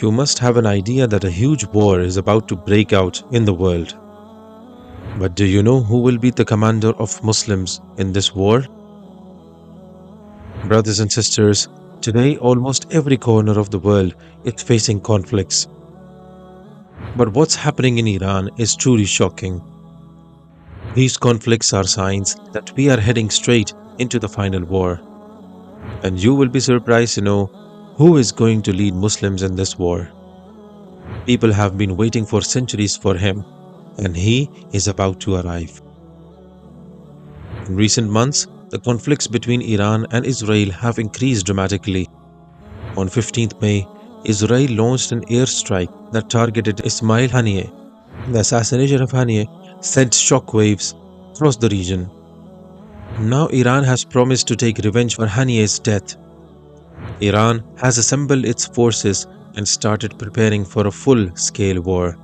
You must have an idea that a huge war is about to break out in the world. But do you know who will be the commander of Muslims in this war? Brothers and sisters, today almost every corner of the world is facing conflicts. But what's happening in Iran is truly shocking. These conflicts are signs that we are heading straight into the final war. And you will be surprised to know who is going to lead Muslims in this war. People have been waiting for centuries for him, and he is about to arrive. In recent months, the conflicts between Iran and Israel have increased dramatically. On 15th May, Israel launched an airstrike that targeted Ismail Haniyeh. The assassination of Haniyeh sent shockwaves across the region. Now Iran has promised to take revenge for Haniyeh's death. Iran has assembled its forces and started preparing for a full-scale war.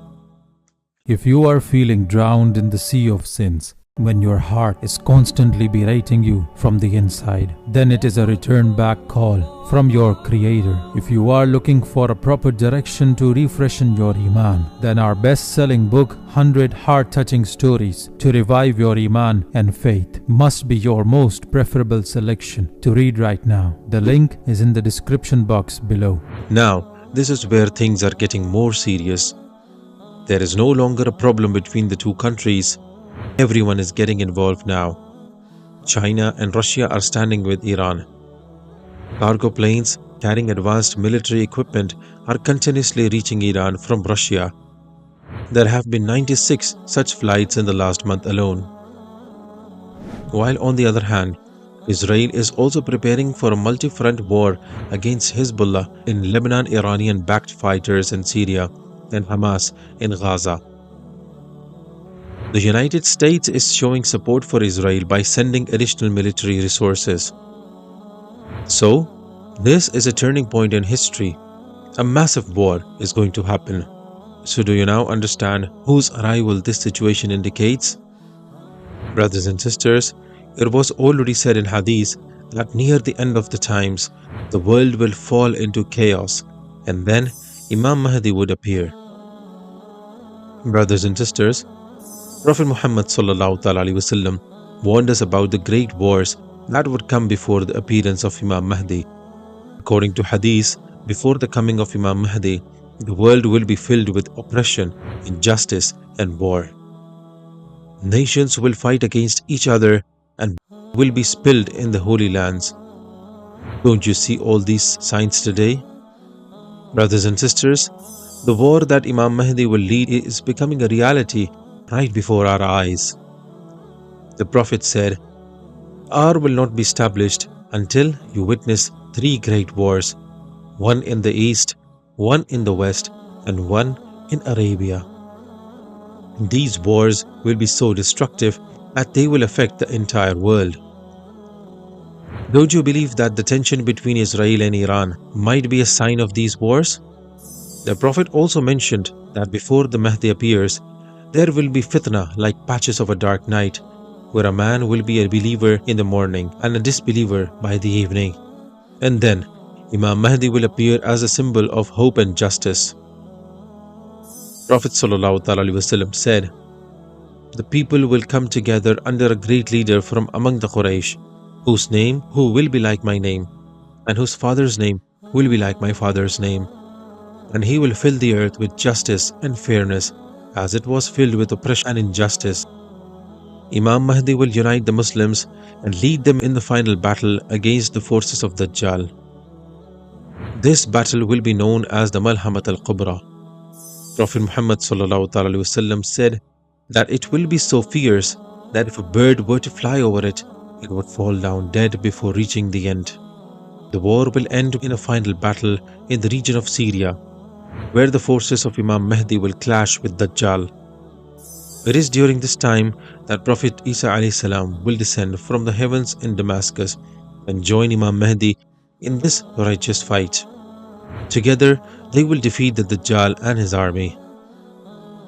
If you are feeling drowned in the sea of sins, when your heart is constantly berating you from the inside, then it is a return back call from your Creator. If you are looking for a proper direction to refreshen your Iman, then our best-selling book, 100 Heart-Touching Stories to Revive Your Iman and Faith, must be your most preferable selection to read right now. The link is in the description box below. Now, this is where things are getting more serious. There is no longer a problem between the two countries. Everyone is getting involved now. China and Russia are standing with Iran. Cargo planes carrying advanced military equipment are continuously reaching Iran from Russia. There have been 96 such flights in the last month alone. While on the other hand, Israel is also preparing for a multi-front war against Hezbollah in Lebanon, Iranian-backed fighters in Syria, and Hamas in Gaza. The United States is showing support for Israel by sending additional military resources. So, this is a turning point in history. A massive war is going to happen. So do you now understand whose arrival this situation indicates? Brothers and sisters, it was already said in Hadith that near the end of the times, the world will fall into chaos, and then Imam Mahdi would appear. Brothers and sisters, Prophet Muhammad ﷺ warned us about the great wars that would come before the appearance of Imam Mahdi. According to Hadith, before the coming of Imam Mahdi, the world will be filled with oppression, injustice, and war. Nations will fight against each other and will be spilled in the Holy Lands. Don't you see all these signs today? Brothers and sisters, the war that Imam Mahdi will lead is becoming a reality right before our eyes. The Prophet said, "War will not be established until you witness 3 great wars, one in the east, one in the west, and one in Arabia. These wars will be so destructive that they will affect the entire world." Don't you believe that the tension between Israel and Iran might be a sign of these wars? The Prophet also mentioned that before the Mahdi appears, there will be fitna like patches of a dark night, where a man will be a believer in the morning and a disbeliever by the evening. And then Imam Mahdi will appear as a symbol of hope and justice. Prophet ﷺ said, "The people will come together under a great leader from among the Quraysh, who will be like my name, and whose father's name will be like my father's name. And he will fill the earth with justice and fairness, as it was filled with oppression and injustice." Imam Mahdi will unite the Muslims and lead them in the final battle against the forces of Dajjal. This battle will be known as the Malhamat al-Kubra. Prophet Muhammad ﷺ said that it will be so fierce that if a bird were to fly over it, it would fall down dead before reaching the end. The war will end in a final battle in the region of Syria, where the forces of Imam Mahdi will clash with Dajjal. It is during this time that Prophet Isa a.s. will descend from the heavens in Damascus and join Imam Mahdi in this righteous fight. Together, they will defeat the Dajjal and his army.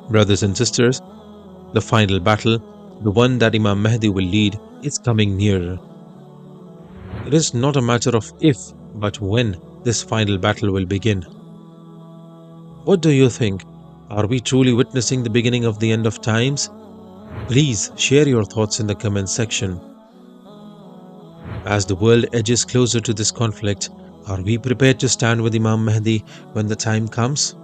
Brothers and sisters, the final battle, the one that Imam Mahdi will lead, is coming nearer. It is not a matter of if, but when this final battle will begin. What do you think? Are we truly witnessing the beginning of the end of times? Please share your thoughts in the comment section. As the world edges closer to this conflict, are we prepared to stand with Imam Mahdi when the time comes?